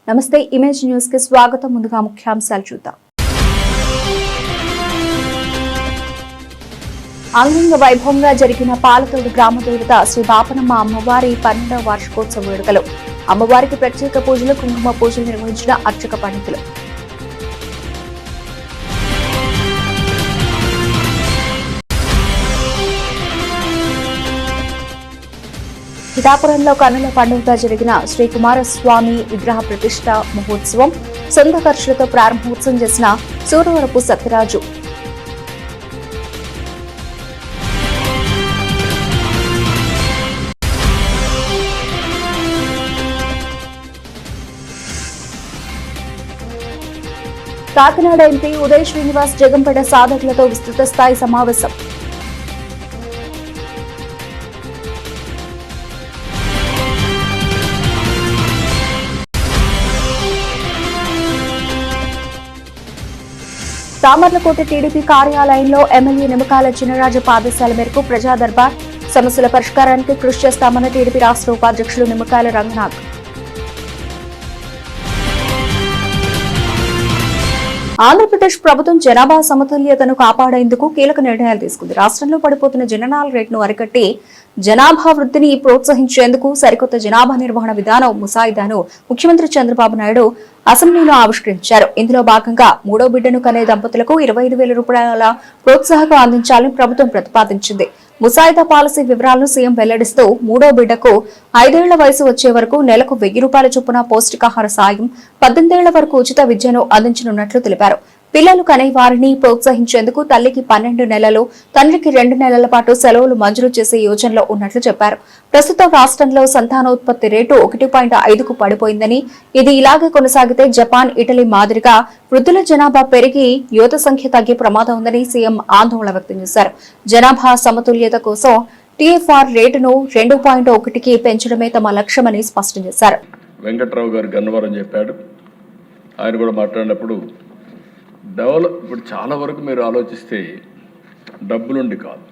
నమస్తే image news కి స్వాగతం. ముందుగా ముఖ్యాంశాలు చూద్దాం. అంగరంగ వైభవంగా జరిగిన పాలతోడు గ్రామ దేవత శ్రీ బాపనమ్మ అమ్మవారి 12వ వార్షికోత్సవ వేడుకలు. అమ్మవారికి ప్రత్యేక పూజలు, కుంకుమ పూజలు నిర్వహించిన అర్చక పండితులు. పిఠాపురంలో కన్నుల పండుగగా జరిగిన శ్రీ కుమారస్వామి విగ్రహ ప్రతిష్ఠ మహోత్సవం సొంత ఖర్చులతో ప్రారంభోత్సవం చేసిన సూరవరపు సత్యరాజు. కాకినాడ ఎంపీ ఉదయ్ శ్రీనివాస్ జగంపేట సాధకులతో విస్తృత స్థాయి సమావేశం. తామర్లకోట టీడీపీ కార్యాలయంలో ఎమ్మెల్యే నిమ్మకాయల చినరాజు ఆదేశాల మేరకు ప్రజా దర్బార్ సమస్యల పరిష్కారానికి కృషి చేస్తామన్న టీడీపీ రాష్ట్ర ఉపాధ్యక్షులు నిమ్మకాయల రంగనాథ్. ఆంధ్రప్రదేశ్ ప్రభుత్వం జనాభా సమతుల్యతను కాపాడేందుకు కీలక నిర్ణయాలు తీసుకుంది. రాష్ట్రంలో పడిపోతున్న జననాల రేటును అరికట్టి జనాభా వృద్ధిని ప్రోత్సహించేందుకు సరికొత్త జనాభా నిర్వహణ విధానం ముసాయిదాను ముఖ్యమంత్రి చంద్రబాబు నాయుడు అసెంబ్లీలో ఆవిష్కరించారు. ఇందులో భాగంగా మూడో బిడ్డను కనే దంపతులకు 25,000 రూపాయల ప్రోత్సాహకం అందించాలని ప్రభుత్వం ప్రతిపాదించింది. ముసాయిదా పాలసీ వివరాలను సీఎం వెల్లడిస్తూ మూడో బిడ్డకు 5 ఏళ్ల వయసు వచ్చే వరకు నెలకు 1,000 రూపాయల చొప్పున పౌష్టికాహార సాయం, 18 ఏళ్ల వరకు ఉచిత విద్యను అందించనున్నట్లు తెలిపారు. పిల్లలు కనే వారిని ప్రోత్సహించేందుకు తల్లికి 12 నెలలు, తండ్రికి 2 నెలల పాటు సెలవులు మంజూరు చేసే యోజనలో ఉన్నట్లు చెప్పారు. ప్రస్తుతం రాష్ట్రంలో సంతానోత్పత్తి రేటు 1.5కు పడిపోయిందని, ఇది ఇలాగే కొనసాగితే జపాన్, ఇటలీ మాదిరిగా వృద్ధుల జనాభా పెరిగి యువత సంఖ్య తగ్గే ప్రమాదం ఉందని సీఎం ఆందోళన వ్యక్తం చేశారు. జనాభా సమతుల్యత కోసం టీఎఫ్ఆర్ రేటును 2.1కి పెంచడమే తమ లక్ష్యమని స్పష్టం చేశారు. వెంకట్రావు గారు గన్నవరం చెప్పాడు. ఆయన కూడా మాట్లాడినప్పుడు ఇప్పుడు చాలా వరకు మీరు ఆలోచిస్తే డబ్బులుండి కాదు,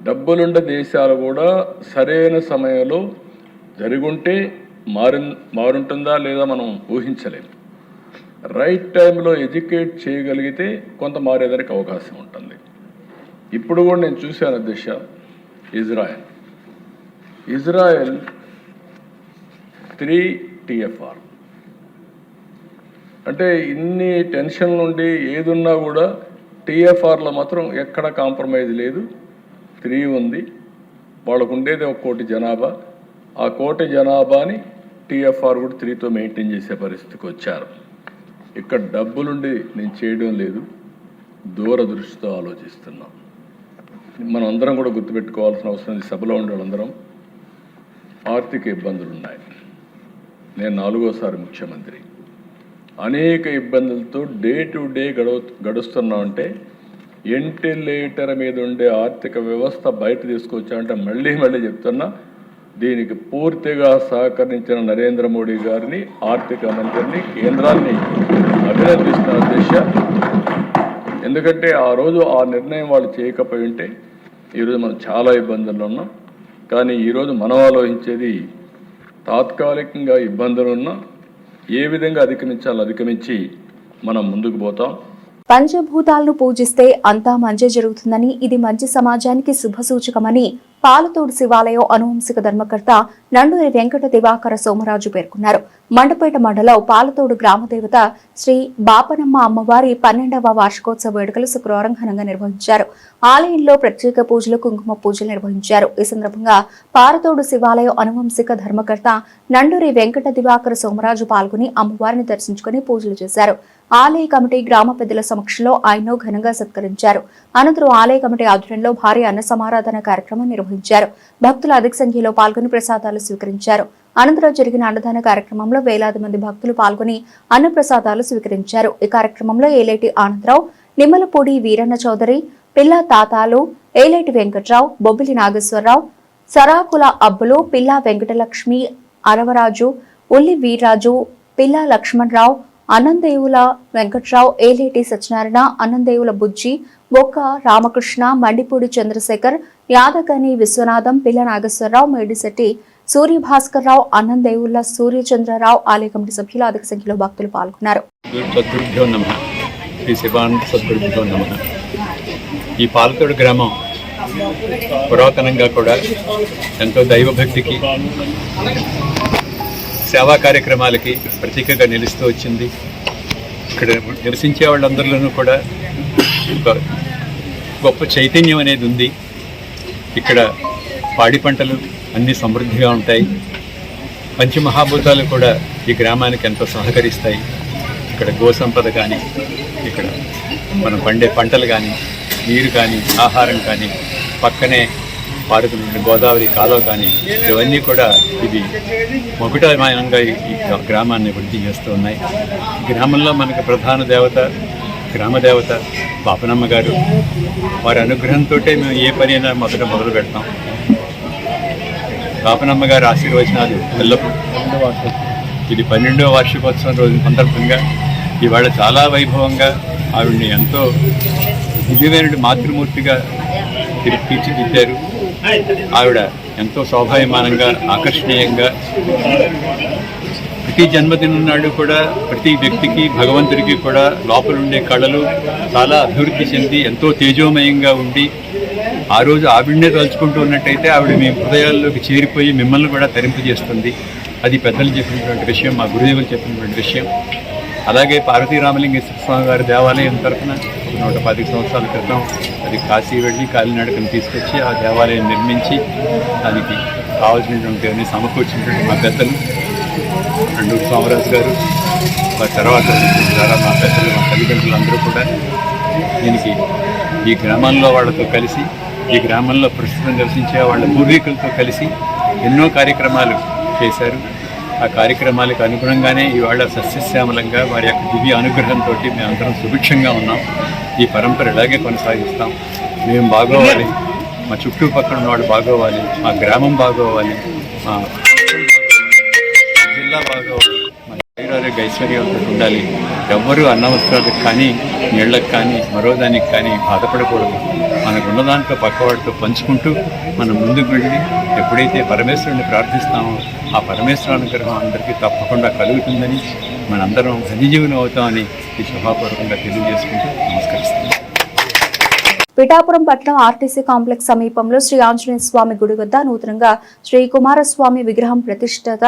డబ్బులుండే దేశాలు కూడా సరైన సమయంలో జరుగుంటే మారుంటుందా లేదా మనం ఊహించలేము. రైట్ టైంలో ఎడ్యుకేట్ చేయగలిగితే కొంత మారేదానికి అవకాశం ఉంటుంది. ఇప్పుడు కూడా నేను చూశాను దిశ ఇజ్రాయెల్ 3 TFR అంటే ఇన్ని టెన్షన్ నుండి ఏదున్నా కూడా టీఎఫ్ఆర్లో మాత్రం ఎక్కడ కాంప్రమైజ్ లేదు. 3 ఉంది. వాళ్ళకు ఉండేది 1 కోటి జనాభా. ఆ కోటి జనాభాని టీఎఫ్ఆర్ కూడా 3తో మెయింటైన్ చేసే పరిస్థితికి వచ్చారు. ఇక్కడ డబ్బులుండి నేను చేయడం లేదు, దూరదృష్టితో ఆలోచిస్తున్నాం. మనం అందరం కూడా గుర్తుపెట్టుకోవాల్సిన అవసరం, సభలో ఉండే వాళ్ళందరం ఆర్థిక ఇబ్బందులు ఉన్నాయి. నేను 4వసారి ముఖ్యమంత్రి. అనేక ఇబ్బందులతో డే టు డే గడుస్తున్నామంటే వెంటిలేటర్ మీద ఉండే ఆర్థిక వ్యవస్థ బయట తీసుకొచ్చామంటే మళ్ళీ చెప్తున్నా, దీనికి పూర్తిగా సహకరించిన నరేంద్ర మోడీ గారిని, ఆర్థిక మంత్రిని, కేంద్రాన్ని అభినందిస్తున్న దిశ. ఎందుకంటే ఆ రోజు ఆ నిర్ణయం వాళ్ళు చేయకపోయి ఉంటే ఈరోజు మనం చాలా ఇబ్బందుల్లో ఉన్నాం. కానీ ఈరోజు మనం ఆలోచించేది తాత్కాలికంగా ఇబ్బందులు ఉన్నా ఏ విధంగా అధిగమించి మనం ముందుకు పోతాం. పంచభూతాలను పూజిస్తే అంతా మంచి జరుగుతుందని, ఇది మంచి సమాజానికి శుభసూచకమని పాలతోడు శివాలయం అనువంశిక ధర్మకర్త నండూరి వెంకట దివాకర సోమరాజు పేర్కొన్నారు. మండపేట మండలం పాలతోడు గ్రామదేవత శ్రీ బాపనమ్మ అమ్మవారి 12వ వార్షికోత్సవ వేడుకలు శుక్రవారం ఘనంగా నిర్వహించారు. ఆలయంలో ప్రత్యేక పూజలు, కుంకుమ పూజలు నిర్వహించారు. ఈ సందర్భంగా పాలతోడు శివాలయం అనువంశిక ధర్మకర్త నండూరి వెంకట దివాకర సోమరాజు పాల్గొని అమ్మవారిని దర్శించుకుని పూజలు చేశారు. ఆలయ కమిటీ గ్రామ పెద్దల సమక్షంలో ఆయన్ను ఘనంగా సత్కరించారు. అనంతరం ఆలయ కమిటీ ఆధ్వర్యంలో భారీ అన్న సమారాధన కార్యక్రమం నిర్వహించారు. భక్తులు అధిక సంఖ్యలో పాల్గొని ప్రసాదాలు స్వీకరించారు. అనంతరం జరిగిన అన్నదాన కార్యక్రమంలో వేలాది మంది భక్తులు పాల్గొని అన్న ప్రసాదాలు స్వీకరించారు. ఈ కార్యక్రమంలో ఏలేటి ఆనందరావు, నిమ్మలపూడి వీరన్న చౌదరి, పిల్లా తాతాలు, ఏలేటి వెంకట్రావు, బొబ్బిలి నాగేశ్వరరావు, సరాకుల అబ్బులు, పిల్లా వెంకటలక్ష్మి, అరవరాజు, ఉల్లి వీర్రాజు, పిల్లా లక్ష్మణరావు, అనందేవుల వెంకట్రావు, ఏలేటి సత్యనారాయణ, అనందేవుల బుజ్జి, బొక్క రామకృష్ణ, మండిపూడి చంద్రశేఖర్, యాదగని విశ్వనాథం, పిల్ల నాగేశ్వరరావు, మేడిశెట్టి సూర్యభాస్కర్ రావు, అన్నందేవుళ్ల సూర్యచంద్రరావు ఆలయ కమిటీ సభ్యులు అధిక సంఖ్యలో భక్తులు పాల్గొన్నారు. ఈ పాలతోడు గ్రామం పురాతనంగా కూడా ఎంతో దైవభక్తికి, సేవా కార్యక్రమాలకి ప్రతీకగా నిలుస్తూ వచ్చింది. ఇక్కడ నివసించే వాళ్ళందరిలోనూ కూడా ఒక గొప్ప చైతన్యం అనేది ఉంది. ఇక్కడ పాడి పంటలు అన్నీ సమృద్ధిగా ఉంటాయి. పంచమహాభూతాలు కూడా ఈ గ్రామానికి ఎంతో సహకరిస్తాయి. ఇక్కడ గోసంపద కానీ, ఇక్కడ మనం పండే పంటలు కానీ, నీరు కానీ, ఆహారం కానీ, పక్కనే పారుతున్న గోదావరి కాలువ కానీ, ఇవన్నీ కూడా ఇది మొగుటమానంగా ఈ గ్రామాన్ని వృద్ధి చేస్తూ ఉన్నాయి. గ్రామంలో మనకు ప్రధాన దేవత, గ్రామ దేవత పాపనమ్మ గారు. వారి అనుగ్రహంతో మేము ఏ పని అయినా మొదలు పెడతాం. పాపనమ్మ గారి ఆశీర్వచనాలు ఎల్లప్పుడూ. ఇది 12వ వార్షికోత్సవం రోజు సందర్భంగా ఇవాళ చాలా వైభవంగా ఆవిడ్ని ఎంతో దివ్యమైన మాతృమూర్తిగా తీర్చిదిద్దారు. ఆవిడ ఎంతో శోభాయమానంగా, ఆకర్షణీయంగా ప్రతి జన్మదినం నాడు కూడా ప్రతి వ్యక్తికి, భగవంతుడికి కూడా లోపలుండే కళలు చాలా అభివృద్ధి చెంది ఎంతో తేజోమయంగా ఉండి, ఆ రోజు ఆవిడనే తలుచుకుంటూ ఉన్నట్టయితే ఆవిడ మీ హృదయాల్లోకి చేరిపోయి మిమ్మల్ని కూడా తరింపజేస్తుంది. అది పెద్దలు చెప్పినటువంటి విషయం, మా గురుదేవులు చెప్పినటువంటి విషయం. అలాగే పార్వతీ రామలింగేశ్వర స్వామి వారి దేవాలయం తరఫున 110 సంవత్సరాల క్రితం అది కాశీ వెళ్ళి కాలినడకను తీసుకొచ్చి ఆ దేవాలయం నిర్మించి దానికి కావాల్సినటువంటి అన్ని సమకూర్చినటువంటి మా పెద్దలు రెండూరు సోమరాజు గారు, ఆ తర్వాత చాలా మా పెద్దలు, మా తల్లిదండ్రులు అందరూ కూడా దీనికి ఈ గ్రామంలో వాళ్ళతో కలిసి, ఈ గ్రామంలో ప్రస్తుతం నివసించే వాళ్ళ పూర్వీకులతో కలిసి ఎన్నో కార్యక్రమాలు చేశారు. ఆ కార్యక్రమాలకు అనుగుణంగానే ఇవాళ సస్యశ్యామలంగా వారి యొక్క దివ్య అనుగ్రహంతో మేమందరం సుభిక్షంగా ఉన్నాం. ఈ పరంపర ఇలాగే కొనసాగిస్తాం. మేము బాగోవాలి, మా చుట్టుపక్కల ఉన్న వాళ్ళు బాగోవాలి, మా గ్రామం బాగోవాలి, మా జిల్లా బాగోవాలి, మా ఆరోగ్య ఐశ్వర్యంతో ఉండాలి. ఎవ్వరూ అన్నవస్త్రాలకు కానీ, నీళ్లకు కానీ, మరోదానికి కానీ బాధపడకూడదు. మనకున్న దాంట్లో పక్కవాడితో పంచుకుంటూ మనం ముందుకు వెళ్ళి ఎప్పుడైతే పరమేశ్వరుని ప్రార్థిస్తామో ఆ పరమేశ్వర అనుగ్రహం అందరికీ తప్పకుండా కలుగుతుందని, మనందరం ధన్యజీవులు అవుతామని ఈ సభాపూర్వకంగా తెలియజేసుకుంటూ నమస్కరిస్తున్నాను. పిఠాపురం పట్టణం ఆర్టీసీ కాంప్లెక్స్ సమీపంలో శ్రీ ఆంజనేయ స్వామి గుడి వద్ద నూతనంగా శ్రీ కుమారస్వామి విగ్రహం ప్రతిష్ఠత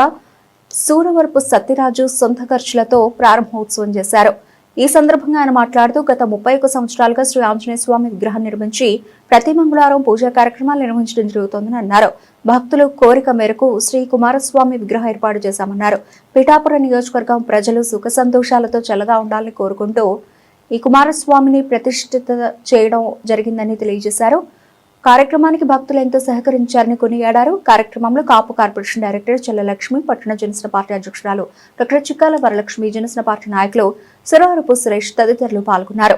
సూరవరపు సత్యరాజు సొంత ఖర్చులతో ప్రారంభోత్సవం చేశారు. ఈ సందర్భంగా ఆయన మాట్లాడుతూ గత 31 సంవత్సరాలుగా శ్రీ ఆంజనేయ స్వామి విగ్రహం నిర్మించి ప్రతి మంగళవారం పూజా కార్యక్రమాలు నిర్వహించడం జరుగుతోందని అన్నారు. భక్తులు కోరిక మేరకు శ్రీ కుమారస్వామి విగ్రహం ఏర్పాటు చేశామన్నారు. పిఠాపురం నియోజకవర్గం ప్రజలు సుఖ సంతోషాలతో చల్లగా ఉండాలని కోరుకుంటూ ఈ కుమారస్వామిని ప్రతిష్ఠిత చేయడం జరిగిందని తెలియజేశారు. కార్యక్రమానికి భక్తులు ఎంతో సహకరించారని కొనియాడారు. కార్యక్రమంలో కాపు కార్పొరేషన్ డైరెక్టర్ చెల్లలక్ష్మి, పట్టణ జనసేన పార్టీ అధ్యక్షురాలు డాక్టర్ చిక్కాల వరలక్ష్మి, జనసేన పార్టీ నాయకులు సురవరపు సురేష్ తదితరులు పాల్గొన్నారు.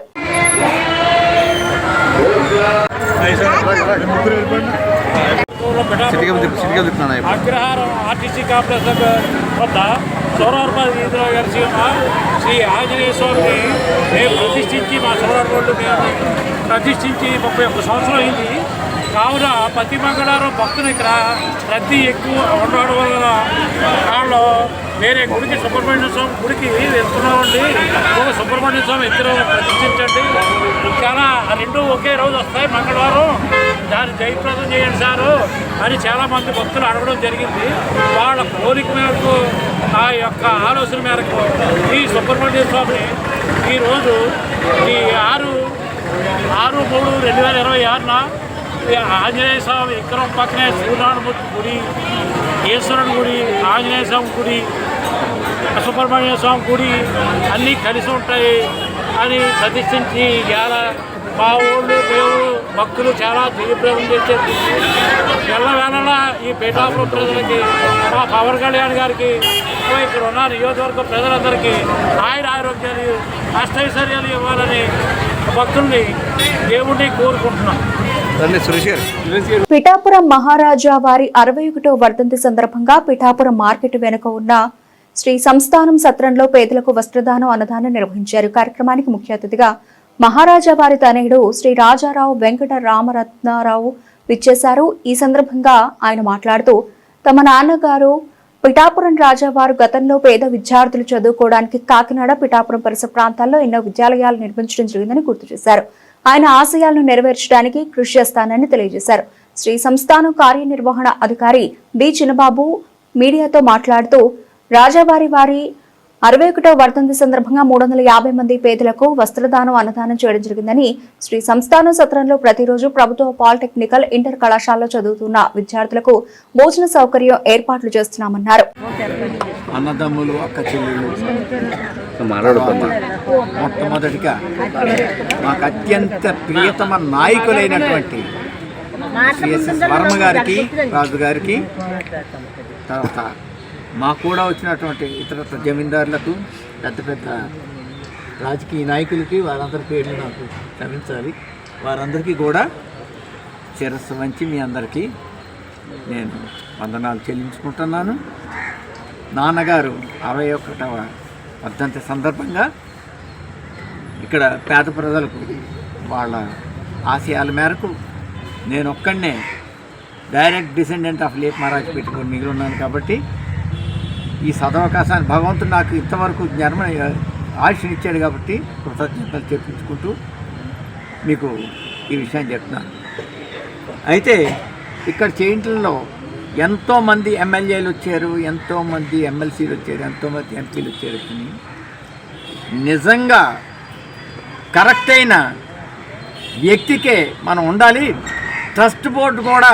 అగ్రహారం ఆర్టీసీ కాంప్లెక్స్ వద్ద సౌరవరపు వీధిలో కలిసి ఉన్న శ్రీ ఆంజనేయ స్వామిని మేము ప్రతిష్ఠించి, మా సౌరవరపు మేము ప్రతిష్ఠించి 31 సంవత్సరం అయింది. కావున ప్రతి మంగళవారం భక్తులు ఇక్కడ రద్దీ ఎక్కువ ఉండడం వలన వాళ్ళు వేరే గుడికి, సుబ్రహ్మణ్య స్వామి గుడికి వెళ్తున్నామండి. ఒక సుబ్రహ్మణ్య స్వామి ఇద్దరు ప్రతిష్ఠించండి, చాలా రెండు ఒకే రోజు వస్తాయి మంగళవారం, దాన్ని జయప్రదం చేయండి సారు అని చాలామంది భక్తులు అడగడం జరిగింది. వాళ్ళ కోరిక మేరకు, ఆ యొక్క ఆలోచన మేరకు ఈ సుబ్రహ్మణ్య స్వామిని ఈరోజు ఈ 6/3/2026 ఆంజనేయ స్వామి విగ్రహం పక్కనే సూర్యనారాయణమూర్తి గుడి, ఈశ్వరుని గుడి, ఆంజనేయ స్వామి గుడి, సుబ్రహ్మణ్య స్వామి గుడి అన్నీ కలిసి ఉంటాయి అని ప్రతిష్ఠించి ఇవాళ మా ఊళ్ళు దేవుడు భక్తులు చాలా జయప్రదం చేసేది. ఎల్లవేళలా ఈ పిఠాపురం ప్రజలకి, మా పవన్ కళ్యాణ్ గారికి, ఇక్కడ ఉన్న నియోజకవర్గ ప్రజలందరికీ ఆరోగ్యాలు, అష్టైశ్వర్యాలు ఇవ్వాలని భక్తుల్ని, దేవుడిని కోరుకుంటున్నాం. పిఠాపురం మహారాజా వారి 61వ వర్ధంతి సందర్భంగా పిఠాపురం మార్కెట్ వెనుక ఉన్న శ్రీ సంస్థానం సత్రంలో పేదలకు వస్త్రదానం, అన్నదానం నిర్వహించారు. కార్యక్రమానికి ముఖ్య అతిథిగా మహారాజా వారి తనయుడు శ్రీ రాజారావు వెంకట రామరత్నారావు విచ్చేశారు. ఈ సందర్భంగా ఆయన మాట్లాడుతూ తమ నాన్నగారు పిఠాపురం రాజావారు గతంలో పేద విద్యార్థులు చదువుకోవడానికి కాకినాడ, పిఠాపురం పరిసర ప్రాంతాల్లో ఎన్నో విద్యాలయాలు నిర్మించడం జరిగిందని గుర్తు చేశారు. ఆయన ఆశయాలను నెరవేర్చడానికి కృషి చేస్తానని తెలియజేశారు. శ్రీ సంస్థానం కార్యనిర్వహణ అధికారి బి చిన్నబాబు మీడియాతో మాట్లాడుతూ రాజావారి వారి 61వ వర్ధంతి సందర్భంగా 350 మంది పేదలకు వస్త్రదానం, అన్నదానం చేయడం జరిగిందని, శ్రీ సంస్థానం సత్రంలో ప్రతిరోజు ప్రభుత్వ పాలిటెక్నికల్, ఇంటర్ కళాశాలలో చదువుతున్న విద్యార్థులకు భోజన సౌకర్యం ఏర్పాట్లు చేస్తున్నామన్నారు. అన్నదమ్ములు, అక్క చెల్లెళ్ళు, మొట్టమొదటిగా మాకు అత్యంత ప్రియతమ నాయకులైనటువంటి సిఎస్ఎస్ వర్మ గారికి, రాజు గారికి, తర్వాత మాకు కూడా వచ్చినటువంటి ఇతర జమీందారులకు, పెద్ద పెద్ద రాజకీయ నాయకులకి, వారందరి పేర్లు నాకు క్షమించాలి. వారందరికీ కూడా శిరస్సు వంచి మీ అందరికీ నేను వందనాలు చెల్లించుకుంటున్నాను. నాన్నగారు 61వ వర్ధంతి సందర్భంగా ఇక్కడ పేద ప్రజలకు వాళ్ళ ఆశయాల మేరకు నేను ఒక్కడనే డైరెక్ట్ డిసెండెంట్ ఆఫ్ లేప్ మహారాజ్ పెట్టుకొని మిగిలి ఉన్నాను. కాబట్టి ఈ సదవకాశాన్ని భగవంతుడు నాకు ఇంతవరకు ఆశనిచ్చాడు కాబట్టి కృతజ్ఞతలు చెప్పించుకుంటూ మీకు ఈ విషయం చెప్తున్నాను. అయితే ఇక్కడ చేయింట్లలో ఎంతోమంది ఎమ్మెల్యేలు వచ్చారు, ఎంతోమంది ఎమ్మెల్సీలు వచ్చారు, ఎంతోమంది ఎంపీలు వచ్చారు. నిజంగా కరెక్ట్ అయిన వ్యక్తికే మనం ఉండాలి. ట్రస్ట్ బోర్డు కూడా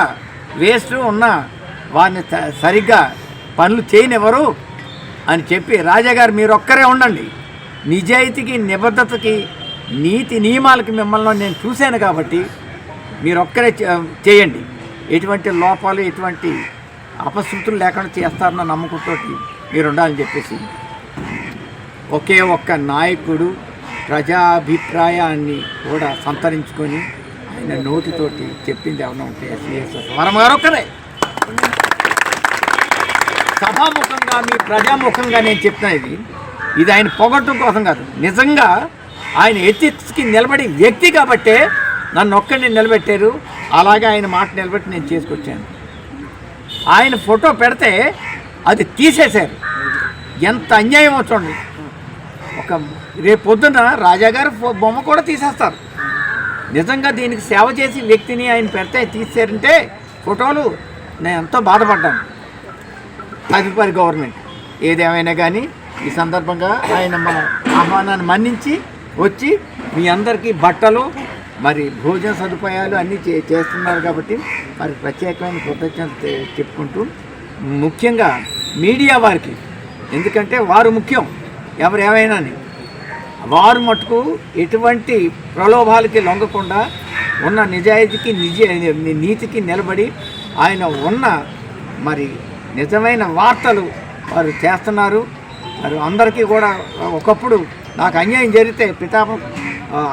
వేస్ట్ ఉన్న వారిని సరిగ్గా పనులు చేయనివ్వరు అని చెప్పి, రాజాగారు మీరు ఒక్కరే ఉండండి, నిజాయితీకి, నిబద్ధతకి, నీతి నియమాలకి మిమ్మల్ని నేను చూశాను కాబట్టి మీరు ఒక్కరే చేయండి, ఎటువంటి లోపాలు, ఎటువంటి అపశృతులు లేకుండా చేస్తారన్న నమ్మకంతో మీరు ఉండాలని చెప్పేసి ఒకే ఒక్క నాయకుడు ప్రజాభిప్రాయాన్ని కూడా సంతరించుకొని ఆయన నోటితోటి చెప్పింది ఏమన్నా ఉంటే సిఎస్ఎస్ వర్మ గారు ఒక్కరే. సభాముఖంగా, మీ ప్రజాముఖంగా నేను చెప్తున్నది ఇది ఆయన పొగట్టం కోసం కాదు, నిజంగా ఆయన ఎథిక్స్కి నిలబడి వ్యక్తి కాబట్టే నన్ను ఒక్కడిని నిలబెట్టారు. అలాగే ఆయన మాట నిలబెట్టి నేను చేసుకొచ్చాను. ఆయన ఫోటో పెడితే అది తీసేశారు. ఎంత అన్యాయం చూడండి. ఒక రేపు పొద్దున్న రాజాగారు బొమ్మ కూడా తీసేస్తారు. నిజంగా దీనికి సేవ చేసి వ్యక్తిని ఆయన పెడితే తీసారంటే ఫోటోలు, నేను ఎంతో బాధపడ్డాను. తదుపరి గవర్నమెంట్ ఏదేమైనా కానీ ఈ సందర్భంగా ఆయన మన ఆహ్వానాన్ని మన్నించి వచ్చి మీ అందరికీ బట్టలు, మరి భోజన సదుపాయాలు అన్నీ చేస్తున్నారు కాబట్టి మరి ప్రత్యేకమైన కృతజ్ఞత చెప్పుకుంటూ, ముఖ్యంగా మీడియా వారికి, ఎందుకంటే వారు ముఖ్యం, ఎవరు ఏమైనా వారు మటుకు ఎటువంటి ప్రలోభాలకి లొంగకుండా ఉన్న నిజాయితీకి, నీతికి నిలబడి ఆయన ఉన్న మరి నిజమైన వార్తలు వారు చేస్తున్నారు. మరి అందరికీ కూడా ఒకప్పుడు నాకు అన్యాయం జరిగితే, పితాపం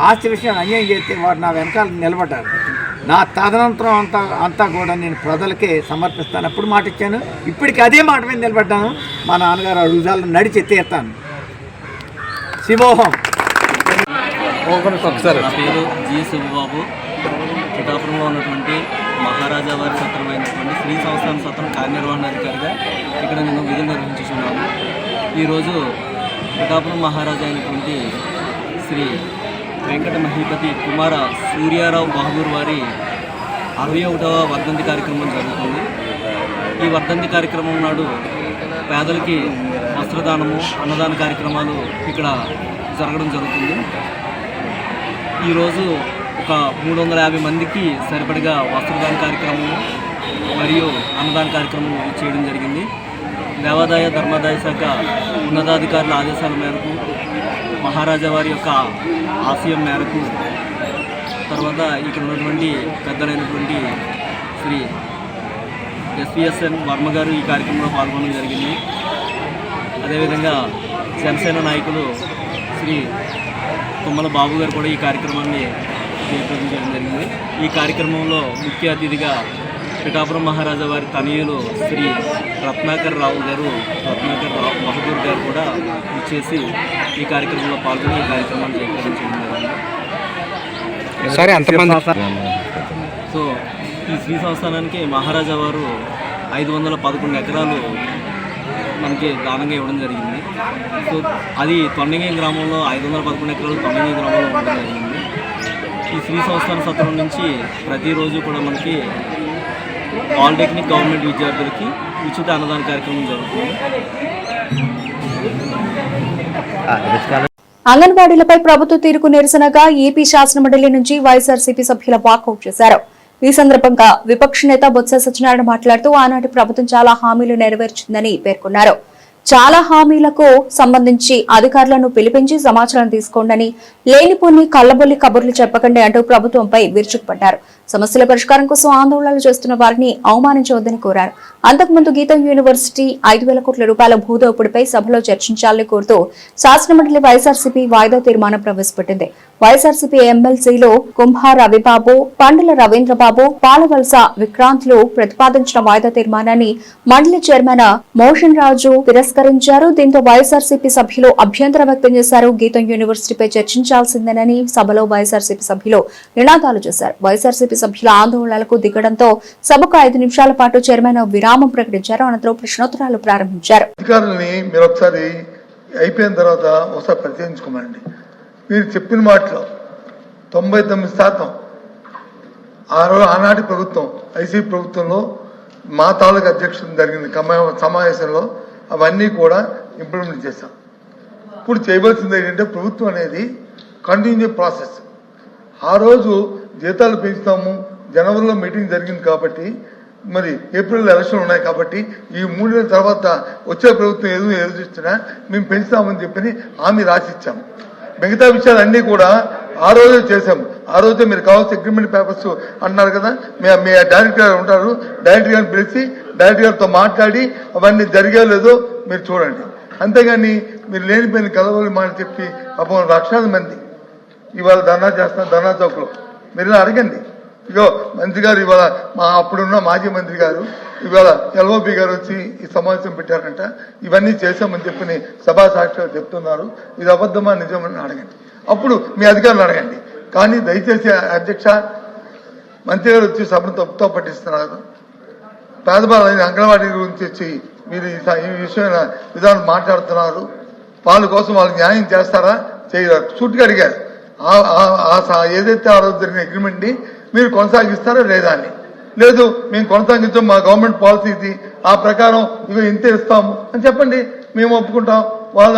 ఆస్తి విషయం అన్యాయం చేస్తే వారు నా వెనకాల నిలబడ్డారు. నా తదనంతరం అంతా కూడా నేను ప్రజలకే సమర్పిస్తాను. అప్పుడు మాట ఇచ్చాను, ఇప్పటికీ అదే మాట మీద నిలబడ్డాను. మా నాన్నగారు అడుగుజాలను నడిచి ఎత్తేస్తాను. శివోహం. నా పేరు జి శివబాబు. పిఠాపురంలో ఉన్నటువంటి మహారాజా వారి సత్రమైనటువంటి శ్రీ సంస్థాన సత్రం కార్యనిర్వహణాధికారిగా ఇక్కడ నేను విధులు నిర్వహించుతున్నాను. ఈరోజు పిఠాపురం మహారాజా అయినటువంటి శ్రీ వెంకట మహీపతి కుమార సూర్యారావు బహదూర్ వారి 61వ వర్ధంతి కార్యక్రమం జరుగుతుంది. ఈ వర్ధంతి కార్యక్రమం నాడు పేదలకి వస్త్రదానము, అన్నదాన కార్యక్రమాలు ఇక్కడ జరగడం జరుగుతుంది. ఈరోజు ఒక 350 మందికి సరిపడిగా వస్త్రదాన కార్యక్రమం మరియు అన్నదాన కార్యక్రమం చేయడం జరిగింది. దేవాదాయ ధర్మాదాయ శాఖ ఉన్నతాధికారుల ఆదేశాల మేరకు, మహారాజా వారి యొక్క ఆశయం మేరకు, తర్వాత ఇక్కడ ఉన్నటువంటి పెద్దలైనటువంటి శ్రీ ఎస్విఎస్ఎన్ వర్మ గారు ఈ కార్యక్రమంలో పాల్గొనడం జరిగింది. అదేవిధంగా జనసేన నాయకులు శ్రీ తుమ్మల బాబు గారు కూడా ఈ కార్యక్రమాన్ని జయప్రదం చేయడం జరిగింది. ఈ కార్యక్రమంలో ముఖ్య అతిథిగా పిఠాపురం మహారాజా వారి తనయులు శ్రీ రత్నాకర్ రావు బహదూర్ గారు కూడా ఇచ్చేసి ఈ కార్యక్రమంలో పాల్గొని ఈ కార్యక్రమాన్ని జయప్రదం చేయడం జరిగింది. సో ఈ శ్రీ సంస్థానానికి మహారాజా వారు 511 ఎకరాలు మనకి దానంగా ఇవ్వడం జరిగింది. సో అది తొండంగి గ్రామంలో 511 ఎకరాలు తొండంగి గ్రామంలో ఉండడం జరిగింది. ఈ శ్రీ సంస్థాన సత్రం నుంచి ప్రతిరోజు కూడా మనకి పాలిటెక్నిక్ గవర్నమెంట్ విద్యార్థులకి ఉచిత అన్నదాన కార్యక్రమం జరుగుతుంది. అంగన్వాడీలపై ప్రభుత్వ తీరుకు నిరసనగా ఏపీ శాసనమండలి నుంచి వైఎస్ఆర్సీపీ సభ్యుల వాకౌట్ చేశారు. ఈ సందర్భంగా విపక్ష నేత బొత్స సత్యనారాయణ మాట్లాడుతూ ఆనాటి ప్రభుత్వం చాలా హామీలు నెరవేర్చిందని పేర్కొన్నారు. చాలా హామీలకు సంబంధించి అధికారులను పిలిపించి సమాచారం తీసుకోండి, లేనిపోని కళ్లబొల్లి కబుర్లు చెప్పకండి అంటూ ప్రభుత్వంపై విరుచుకుపడ్డారు. సమస్యల పరిష్కారం కోసం ఆందోళనలు చేస్తున్న వారిని అవమానించవద్దని కోరారు. అంతకుముందు గీతం యూనివర్సిటీ 5,000 కోట్ల రూపాయల భూదోపిడిపై సభలో చర్చించాలని కోరుతూ శాసనమండలి వైఎస్ఆర్సీపీ వాయిదా తీర్మానం ప్రవేశపెట్టింది. వైఎస్ఆర్సీపీ ఎమ్మెల్సీలు కుంభా రవిబాబు, పండుల రవీంద్రబాబు, పాలవలస విక్రాంత్లు ప్రతిపాదించిన వాయిదా తీర్మానాన్ని మండలి చైర్మన్ మోషన్ రాజు తిరస్కరించారు. దీంతో వైఎస్ఆర్సీపీ సభ్యులు అభ్యంతరం వ్యక్తం చేశారు. గీతం యూనివర్సిటీపై చర్చించాల్సిందేనని సభలో వైఎస్ఆర్సీపీ సభ్యులు నినాదాలు చేశారు. వైఎస్ఆర్సీపీ సభ్యుల ఆందోళనలకు దిగడంతో సభకు 5 నిమిషాల పాటు చైర్మన్ విరామం ప్రకటించారు. అనంతరం ప్రశ్నోత్తరాలు ప్రారంభించారు. అధికారులని మీరు ఒకసారి అయిపోయిన తర్వాత ఒకసారి పరిశీలించుకోమండి. మీరు చెప్పిన మాటలో 99% ఆనాటి ప్రభుత్వం ఐసీ ప్రభుత్వంలో మా తాలూకు అధ్యక్షుడు జరిగిన సమావేశంలో అవన్నీ కూడా ఇంప్లిమెంట్ చేశాం. ఇప్పుడు చేయవలసింది ఏంటంటే ప్రభుత్వం అనేది కంటిన్యూ ప్రాసెస్. ఆ రోజు జీతాలు పెంచుతాము, జనవరిలో మీటింగ్ జరిగింది కాబట్టి, మరి ఏప్రిల్ ఎలక్షన్ ఉన్నాయి కాబట్టి ఈ 3 నెలల తర్వాత వచ్చే ప్రభుత్వం ఎదురుస్తున్నా మేము పెంచుతామని చెప్పి హామీ రాసిచ్చాము. మిగతా విషయాలన్నీ కూడా ఆ రోజే చేశాము. ఆ రోజే మీరు కావాల్సిన అగ్రిమెంట్ పేపర్స్ అన్నారు కదా, మీ డైరెక్టర్ గారు ఉంటారు, డైరెక్టర్ గారిని పిలిచి డైరెక్టర్ గారితో మాట్లాడి అవన్నీ జరిగా లేదో మీరు చూడండి. అంతేగాని మీరు లేనిపోయిన కలవలు మాట చెప్పి అప్పుడు లక్షలాది మంది ఇవాళ ధర్నా చేస్తున్నారు. ధర్నా చౌక్లో మీరు ఇలా అడగండి. ఇగో మంత్రి గారు ఇవాళ అప్పుడున్న మాజీ మంత్రి గారు ఇవాళ ఎల్ఓపి గారు వచ్చి ఈ సమావేశం పెట్టారంట, ఇవన్నీ చేశామని చెప్పి సభా సాక్షిగా చెప్తున్నారు. ఇది అబద్ధమా నిజమని అడగండి. అప్పుడు మీ అధికారులు అడగండి. కానీ దయచేసి అధ్యక్ష, మంత్రి గారు వచ్చి సభను తప్పుతో పట్టిస్తున్నారు. పేదవాళ్ళని అంగన్వాడీ గురించి వచ్చి మీరు ఈ విషయమైన విధానం మాట్లాడుతున్నారు. వాళ్ళ కోసం వాళ్ళు న్యాయం చేస్తారా చేయరా సూటిగా అడిగారు. ఏదైతే ఆ రోజు జరిగిన అగ్రిమెంట్ ని మీరు కొనసాగిస్తారా లేదా అని. లేదు మేము కొనసాగించాం, మా గవర్నమెంట్ పాలసీ ఇది, ఆ ప్రకారం ఇవి ఇంతే ఇస్తాము అని చెప్పండి, మేము ఒప్పుకుంటాం, వాళ్ళ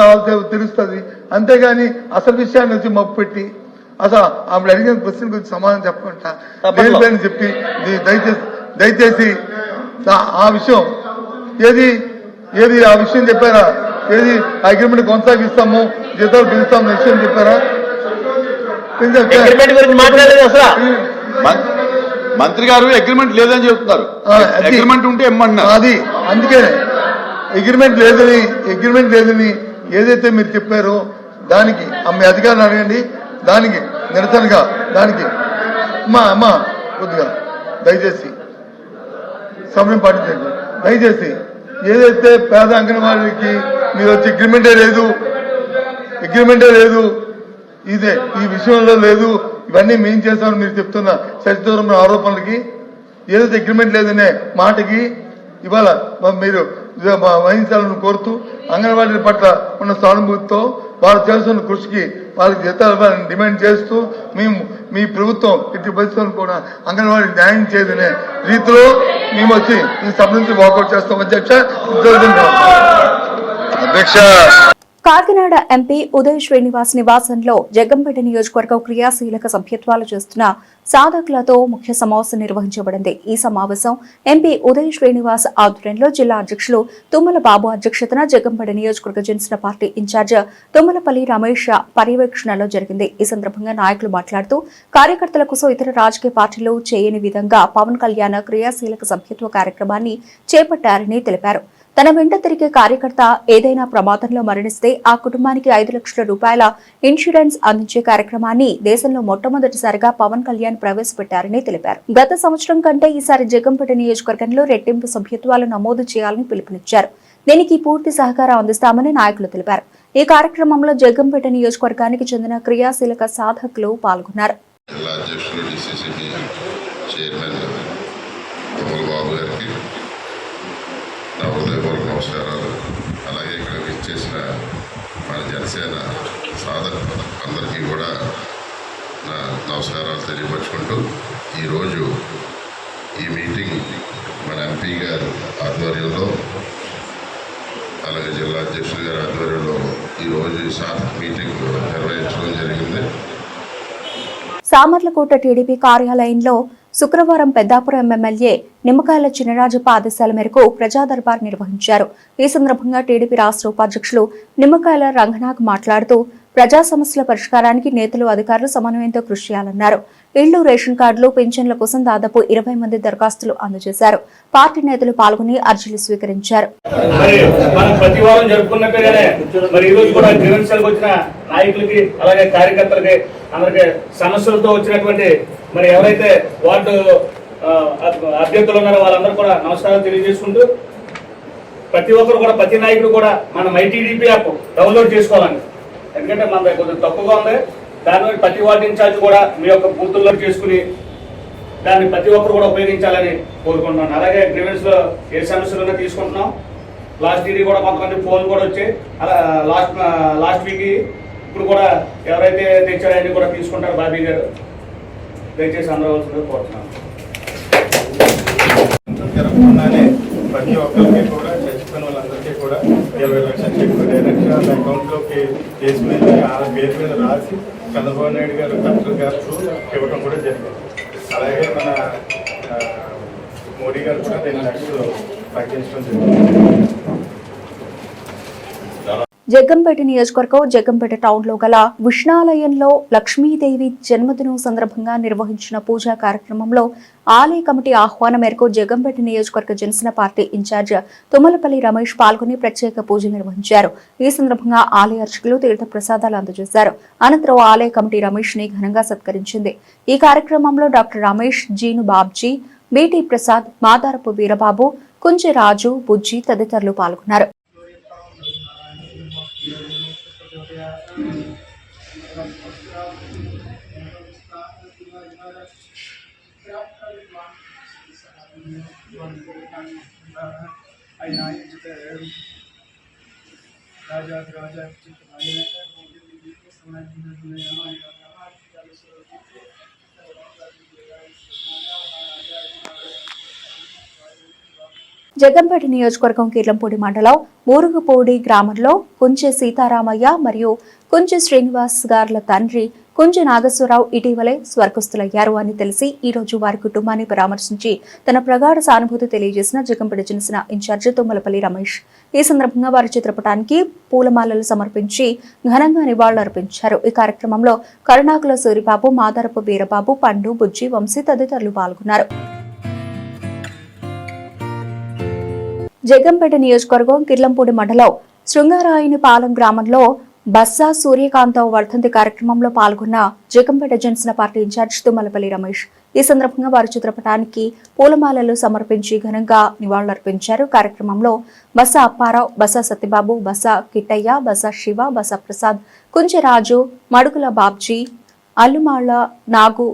తెలుస్తుంది. అంతేగాని అసలు విషయాన్ని వచ్చి మప్పు పెట్టి అసలు ఆవిడ అడిగిన క్వశ్చన్ గురించి సమాధానం చెప్పకుండా లేని చెప్పి దయచేసి ఆ విషయం ఏది ఆ విషయం చెప్పారా? ఏది అగ్రిమెంట్ కొనసాగిస్తాము, జీతాలు పెంచుతాము విషయం చెప్పారా? మంత్రి గారు అగ్రిమెంట్ లేదని చెప్తున్నారు. అగ్రిమెంట్ ఉంటే ఇమ్మన్నారు. అది అందుకే అగ్రిమెంట్ లేదని ఏదైతే మీరు చెప్పారో దానికి మీ అధికారులు అడగండి. దానికి నిరసనగా దానికి అమ్మా కొద్దిగా దయచేసి సమయం పాటించండి. దయచేసి ఏదైతే పేద అంగన్వాడీకి మీరు వచ్చి అగ్రిమెంటే లేదు, ఇదే ఈ విషయంలో లేదు, ఇవన్నీ మేము చేస్తామని మీరు చెప్తున్న సచిదూరం ఆరోపణలకి ఏదైతే అగ్రిమెంట్ లేదనే మాటకి ఇవాళ మీరు వహించాలని కోరుతూ అంగన్వాడీ పట్ల ఉన్న సానుభూతితో వాళ్ళు చేస్తున్న కృషికి వాళ్ళకి జీతాలు డిమాండ్ చేస్తూ మేము మీ ప్రభుత్వం ఇటు పరిస్థితులను కూడా అంగన్వాడీ న్యాయం చేయదనే రీతిలో మేము వచ్చి ఈ సభ నుంచి వాకౌట్ చేస్తాం. అధ్యక్ష కాకినాడ ఎంపీ ఉదయ్ శ్రీనివాస్ నివాసంలో జగ్గంపేట నియోజకవర్గం క్రియాశీలక సభ్యత్వాలు చేస్తున్న సాధకులతో ముఖ్య సమావేశం నిర్వహించబడింది. ఈ సమావేశం ఎంపీ ఉదయ్ శ్రీనివాస్ ఆధ్వర్యంలో జిల్లా అధ్యక్షులు తుమ్మల బాబు అధ్యక్షతన జగ్గంపేట నియోజకవర్గ జనసేన పార్టీ ఇన్ఛార్జ్ తుమ్మలపల్లి రమేష్ పర్యవేక్షణలో జరిగింది. ఈ సందర్భంగా నాయకులు మాట్లాడుతూ కార్యకర్తల కోసం ఇతర రాజకీయ పార్టీలు చేయని విధంగా పవన్ కళ్యాణ్ క్రియాశీలక సభ్యత్వ కార్యక్రమాన్ని చేపట్టారని తెలిపారు. తన వెంట తిరిగే కార్యకర్త ఏదైనా ప్రమాదంలో మరణిస్తే ఆ కుటుంబానికి 5 లక్షల రూపాయల ఇన్సూరెన్స్ అందించే కార్యక్రమాన్ని దేశంలో మొట్టమొదటిసారిగా పవన్ కళ్యాణ్ ప్రవేశపెట్టారని తెలిపారు. గత సంవత్సరం కంటే ఈసారి జగ్గంపేట నియోజకవర్గంలో రెట్టింపు సభ్యత్వాలు నమోదు చేయాలని పిలుపునిచ్చారు. దీనికి పూర్తి సహకారం అందిస్తామని నాయకులు తెలిపారు. ఈ కార్యక్రమంలో జగ్గంపేట నియోజకవర్గానికి చెందిన క్రియాశీలక సాధకులు పాల్గొన్నారు. జనసేన సాధకులు అందరికీ కూడా నా నమస్కారాలు తెలియపరుచుకుంటూ ఈరోజు ఈ మీటింగ్ మన ఎంపీ గారు ఆధ్వర్యంలో అలాగే జిల్లా అధ్యక్షులు గారి ఆధ్వర్యంలో ఈరోజు మీటింగ్ నిర్వహించడం జరిగింది. సామర్లకోట టీడీపీ కార్యాలయంలో శుక్రవారం పెద్దాపురం ఎమ్మెల్యే నిమ్మకాయల చినరాజప్ప ఆదేశాల మేరకు ప్రజా దర్బార్ నిర్వహించారు. ఈ సందర్భంగా టీడీపీ రాష్ట్ర ఉపాధ్యక్షులు నిమ్మకాయల రంగనాథ్ మాట్లాడుతూ ప్రజా సమస్యల పరిష్కారానికి నేతలు అధికారులు సమన్వయంతో కృషి చేయాలన్నారు. ఇళ్లు, రేషన్ కార్డులు, పింఛన్ల కోసం దాదాపు 20 మంది దరఖాస్తులు అందజేశారు. పార్టీ నేతలు పాల్గొని అర్జీలు స్వీకరించారు. నాయకులకి అలాగే కార్యకర్తలకి అందరికి సమస్యలతో వచ్చినటువంటి మరి ఎవరైతే వార్డు అభ్యర్థులు ఉన్నారో వాళ్ళందరూ కూడా నమస్కారాలు తెలియజేసుకుంటూ ప్రతి ఒక్కరు కూడా ప్రతి నాయకుడు కూడా మన మైటీడీపీ యాప్ డౌన్లోడ్ చేసుకోవాలని, ఎందుకంటే మన కొంచెం తక్కువగా ఉంది. దాని ప్రతి వార్డు ఇన్ఛార్జ్ కూడా మీ యొక్క బూతుల్లో చేసుకుని దాన్ని ప్రతి ఒక్కరు కూడా ఉపయోగించాలని కోరుకుంటున్నాను. అలాగే గ్రీవెన్స్ లో ఏ సమస్యలు తీసుకుంటున్నాం. లాస్ట్ డీడీ కూడా కొంతమంది ఫోన్ కూడా వచ్చాయి. అలా లాస్ట్ వీక్ ఇప్పుడు కూడా ఎవరైతే తెచ్చారో అన్ని కూడా తీసుకుంటారు బాబీ గారు. దయచేసి అందరూ కోరుతున్నాను. ప్రతి ఒక్కరికి కూడా చచ్చిపోయిన వాళ్ళందరికీ కూడా 20 లక్షల చెక్కు డైరెక్ట్గా వాళ్ళ అకౌంట్లోకి వేసుకుని వాళ్ళ పేరు మీద రాసి చంద్రబాబు నాయుడు గారు కలెక్టర్ గారు ఇవ్వడం కూడా జరిగింది. అలాగే మన మోడీ గారు కూడా 2 లక్షలు ప్రకటించడం జరిగింది. జగ్గంపేట నియోజకవర్గం జగ్గంపేట టౌన్ లో గల విష్ణాలయంలో లక్ష్మీదేవి జన్మదినం సందర్భంగా నిర్వహించిన పూజా కార్యక్రమంలో ఆలయ కమిటీ ఆహ్వానం మేరకు జగ్గంపేట నియోజకవర్గ జనసేన పార్టీ ఇన్ఛార్జ్ తుమ్మలపల్లి రమేష్ పాల్గొని ప్రత్యేక పూజ నిర్వహించారు. ఈ సందర్భంగా ఆలయ అర్చకులు తీర్థ ప్రసాదాలు అందజేశారు. అనంతరం ఆలయ కమిటీ రమేష్ ని ఘనంగా సత్కరించింది. ఈ కార్యక్రమంలో డాక్టర్ రమేష్, జీను బాబ్జీ, బీటీ ప్రసాద్, మాదారపు వీరబాబు, కుంచె రాజు, బుజ్జి తదితరులు పాల్గొన్నారు. జగ్గంపేట నియోజకవర్గం కీర్లంపూడి మండలం ఊరుగుపూడి గ్రామంలో కుంచె సీతారామయ్య మరియు కుంచె శ్రీనివాస్ గార్ల తండ్రి కుంచె నాగేశ్వరరావు ఇటీవలే స్వర్గస్థులయ్యారు అని తెలిసి ఈ రోజు వారి కుటుంబాన్ని పరామర్శించి తన ప్రగాఢ సానుభూతి తెలియజేసిన జగ్గంపేట జనసేన ఇన్ఛార్జి తుమ్మలపల్లి రమేష్. ఈ సందర్భంగా వారి చిత్రపటానికి పూలమాలలు సమర్పించి ఘనంగా నివాళులర్పించారు. ఈ కార్యక్రమంలో కరుణాకుల సూరిబాబు, మాదారపు వీరబాబు, పండు, బుజ్జి, వంశీ తదితరులు పాల్గొన్నారు. జగ్గంపేట నియోజకవర్గం కిర్లంపూడి మండలం శృంగారాయనిపాలెం గ్రామంలో బస్సా సూర్యకాంతరావు వర్ధంతి కార్యక్రమంలో పాల్గొన్న జగ్గంపేట జనసేన పార్టీ ఇన్ఛార్జ్ తుమ్మలపల్లి రమేష్. ఈ సందర్భంగా వారి చిత్రపటానికి పూలమాలలు సమర్పించి ఘనంగా నివాళులర్పించారు. కార్యక్రమంలో బస్సా అప్పారావు, బస్సా సత్యబాబు, బస్సా కిట్టయ్య, బస్సా శివ, బస్సా ప్రసాద్, కుంచెరాజు, మడుగుల బాబ్జీ, అల్లుమాళ్ల నాగు,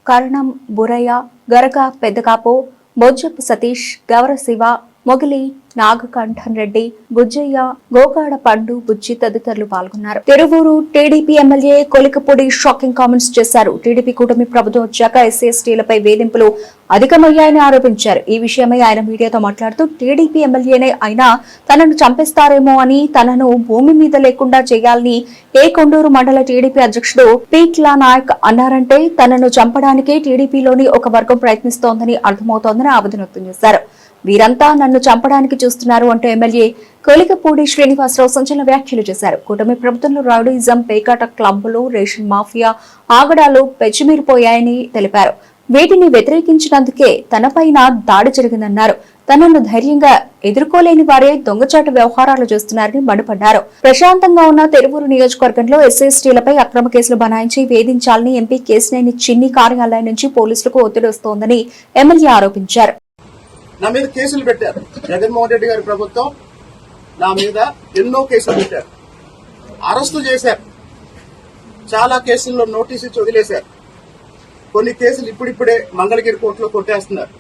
కరణం బురయ్య, గరగ పెద్దకాపు, బొజ్జపు సతీష్, గవర శివ, మొగిలి నాగకంఠన్ రెడ్డి, బుజ్జయ్య, గోగాడ పండు, బుజ్జి తదితరులు పాల్గొన్నారు. Tiruvuru TDP MLA Kolikapudi shocking comments చేశారు. టీడీపీ కూటమి ప్రభుత్వం వచ్చాక ఎస్సీ/ఎస్టీలపై వేధింపులు అధికమయ్యాయని ఆరోపించారు. ఈ విషయమై ఆయన మీడియాతో మాట్లాడుతూ టీడీపీ ఎమ్మెల్యేనే అయినా తనను చంపేస్తారేమో అని, తనను భూమి మీద లేకుండా చేయాలని ఏ కొండూరు మండల టీడీపీ అధ్యక్షుడు పీట్లా నాయక్ అన్నారంటే తనను చంపడానికి టీడీపీలోని ఒక వర్గం ప్రయత్నిస్తోందని అర్థమవుతోందని ఆవేదన వ్యక్తం చేశారు. వీరంతా నన్ను చంపడానికి చూస్తున్నారు అంటూ ఎమ్మెల్యే కొలికపూడి శ్రీనివాసరావు సంచలన వ్యాఖ్యలు చేశారు. కూటమి ప్రభుత్వంలో రౌడీజం, పేకాట క్లబ్బులు, రేషన్ మాఫియా, ఆగడాలు పెచ్చిమీరిపోయాయని తెలిపారు. వీటిని వ్యతిరేకించినందుకే తనపైన దాడి జరిగిందన్నారు. తనను ధైర్యంగా ఎదుర్కోలేని వారే దొంగచాటు వ్యవహారాలు చేస్తున్నారని మండిపడ్డారు. ప్రశాంతంగా ఉన్న తిరువూరు నియోజకవర్గంలో ఎస్సీ/ఎస్టీలపై అక్రమ కేసులు బనాయించి వేధించాలని ఎంపీ కేశినేని చిన్ని కార్యాలయం నుంచి పోలీసులకు ఒత్తిడి వస్తోందని ఎమ్మెల్యే ఆరోపించారు. నా మీద కేసులు పెట్టారు. జగన్మోహన్ రెడ్డి గారి ప్రభుత్వం నా మీద ఎన్నో కేసులు పెట్టారు, అరెస్టు చేశారు, చాలా కేసుల్లో నోటీసు ఇచ్చి వదిలేశారు. కొన్ని కేసులు ఇప్పుడిప్పుడే మంగళగిరి కోర్టులో కొట్టేస్తున్నారు.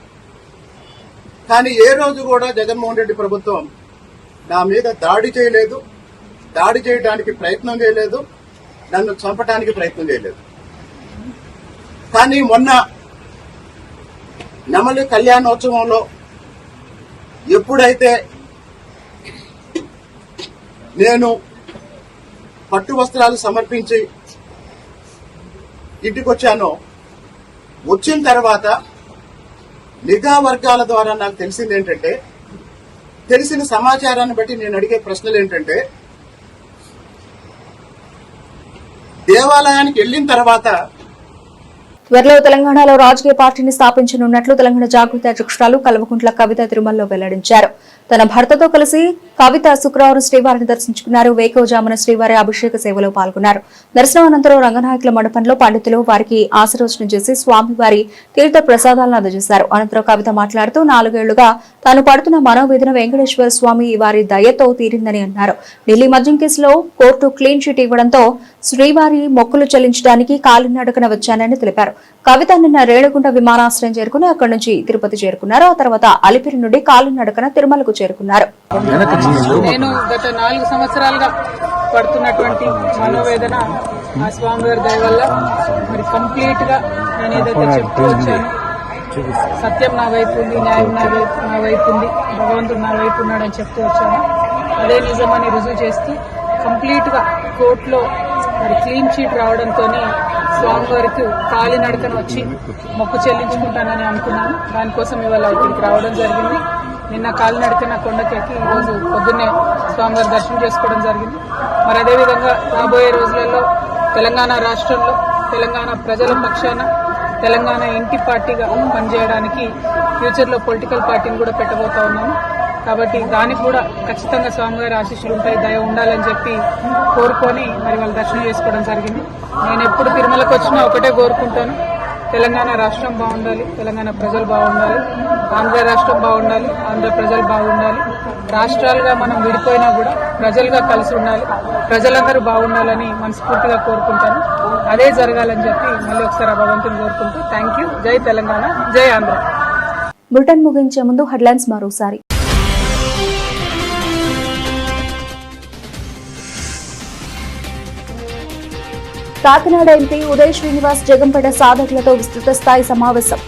కానీ ఏ రోజు కూడా జగన్మోహన్ రెడ్డి ప్రభుత్వం నా మీద దాడి చేయలేదు, దాడి చేయడానికి ప్రయత్నం చేయలేదు, నన్ను చంపడానికి ప్రయత్నం చేయలేదు. కానీ మొన్న నెమలి కళ్యాణోత్సవంలో ఎప్పుడైతే నేను పట్టు వస్త్రాలు సమర్పించి ఇంటికి వచ్చానో, వచ్చిన తర్వాత నిఘా వర్గాల ద్వారా నాకు తెలిసింది ఏంటంటే, తెలిసిన సమాచారాన్ని బట్టి నేను అడిగే ప్రశ్నలు ఏంటంటే, దేవాలయానికి వెళ్ళిన తర్వాత త్వరలో తెలంగాణలో రాజకీయ పార్టీని స్థాపించనున్నట్లు తెలంగాణ జాగృతి అధ్యక్షురాలు కల్వకుంట్ల కవిత తిరుమలలో వెల్లడించారు. తన భర్తతో కలిసి కవిత శుక్రవారం శ్రీవారిని దర్శించుకున్నారు. వేకువజామున శ్రీవారి అభిషేక సేవలో పాల్గొన్నారు. దర్శనం అనంతరం రంగనాయకుల మండపంలో పండితులు వారికి ఆశీర్వచనం చేసి స్వామివారి తీర్థ ప్రసాదాలను అందజేశారు. అనంతరం కవిత మాట్లాడుతూ 4 ఏళ్లుగా తాను పడుతున్న మనోవేదన వెంకటేశ్వర స్వామి వారి దయతో తీరిందని అన్నారు. ఢిల్లీ మద్యం కేసులో కోర్టు క్లీన్ చిట్ ఇవ్వడంతో శ్రీవారి మొక్కులు చెల్లించడానికి కాలినడకన వచ్చానని తెలిపారు. కవిత నిన్న రేణిగుంట విమానాశ్రయం చేరుకుని అక్కడి నుంచి తిరుపతి చేరుకున్నారు. ఆ తర్వాత అలిపిరి నుండి కాలినడకన తిరుమలకు చేరుకున్నారు. నేను గత 4 సంవత్సరాలుగా పడుతున్నటువంటి మనోవేదన ఆ స్వామివారి దయ వల్ల మరి కంప్లీట్ గా నేను ఏదైతే చెప్తూ వచ్చాను, సత్యం నా వైపు ఉంది, న్యాయం నా వైపు ఉంది, భగవంతుడు నా వైపు ఉన్నాడని చెప్తూ వచ్చాను. అదే నిజమని రుజువు చేస్తూ కంప్లీట్ గా కోర్టులో మరి క్లీన్ చీట్ రావడంతో స్వామివారికి కాలినడకన వచ్చి మొక్కు చెల్లించుకుంటానని అనుకున్నాను. దానికోసం ఇవాళ ఇక్కడికి రావడం జరిగింది. నిన్న కాలినడకన కొండకెక్కి ఈరోజు పొద్దున్నే స్వామివారి దర్శనం చేసుకోవడం జరిగింది. మరి అదేవిధంగా రాబోయే రోజులలో తెలంగాణ రాష్ట్రంలో తెలంగాణ ప్రజల పక్షాన తెలంగాణ ఇంటి పార్టీగా పనిచేయడానికి ఫ్యూచర్లో పొలిటికల్ పార్టీని కూడా పెట్టబోతా ఉన్నాము. కాబట్టి దానికి కూడా ఖచ్చితంగా స్వామివారి ఆశీస్సులు ఉంటాయి, దయ ఉండాలని చెప్పి కోరుకొని మరి వాళ్ళు దర్శనం చేసుకోవడం జరిగింది. నేను ఎప్పుడు తిరుమలకు వచ్చినా ఒకటే కోరుకుంటాను, తెలంగాణ రాష్ట్రం బాగుండాలి, తెలంగాణ ప్రజలు బాగుండాలి, ఆంధ్ర రాష్ట్రం బాగుండాలి, ఆంధ్ర ప్రజలు బాగుండాలి. రాష్ట్రాలుగా మనం విడిపోయినా కూడా ప్రజలుగా కలిసి ఉండాలి, ప్రజలందరూ బాగుండాలని మనస్ఫూర్తిగా కోరుకుంటాను. అదే జరగాలని చెప్పి మళ్ళీ ఒకసారి భగవంతుని కోరుకుంటూ థ్యాంక్ యూ. జై తెలంగాణ, జై ఆంధ్ర. బులెటిన్ ముగించే ముందు హెడ్లైన్స్ మరోసారి. కాకినాడ ఎంపీ ఉదయ్ శ్రీనివాస్ జగంపేట సాధకులతో విస్తృత స్థాయి సమావేశం.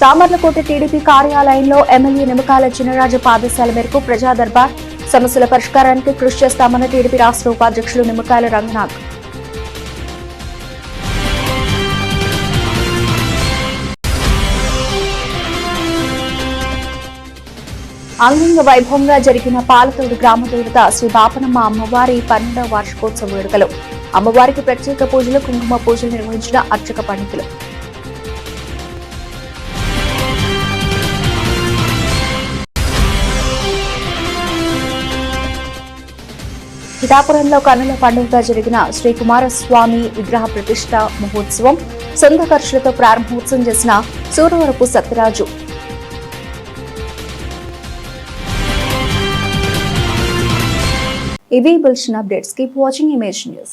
తామర్లకోట టీడీపీ కార్యాలయంలో ఎమ్మెల్యే నిమ్మకాయల చినరాజు ఆదేశాల మేరకు ప్రజా దర్బార్, సమస్యల పరిష్కారానికి కృషి చేస్తామన్న టీడీపీ రాష్ట్ర ఉపాధ్యక్షులు నిమ్మకాయల రంగనాథ్. అంగరంగ వైభవంగా జరిగిన పాలతోడు గ్రామ దేవత శ్రీ బాపనమ్మ అమ్మవారి 12వ వార్షికోత్సవ వేడుకలు. అమ్మవారికి ప్రత్యేక పూజలు, కుంకుమ పూజలు నిర్వహించిన అర్చక పండితులు. పిఠాపురంలో కన్నుల పండుగగా జరిగిన శ్రీ కుమారస్వామి విగ్రహ ప్రతిష్ఠ మహోత్సవం. సొంత ఖర్చులతో ప్రారంభోత్సవం చేసిన సూరవరపు సత్యరాజు. ఇవి bulletin updates. Keep watching image news.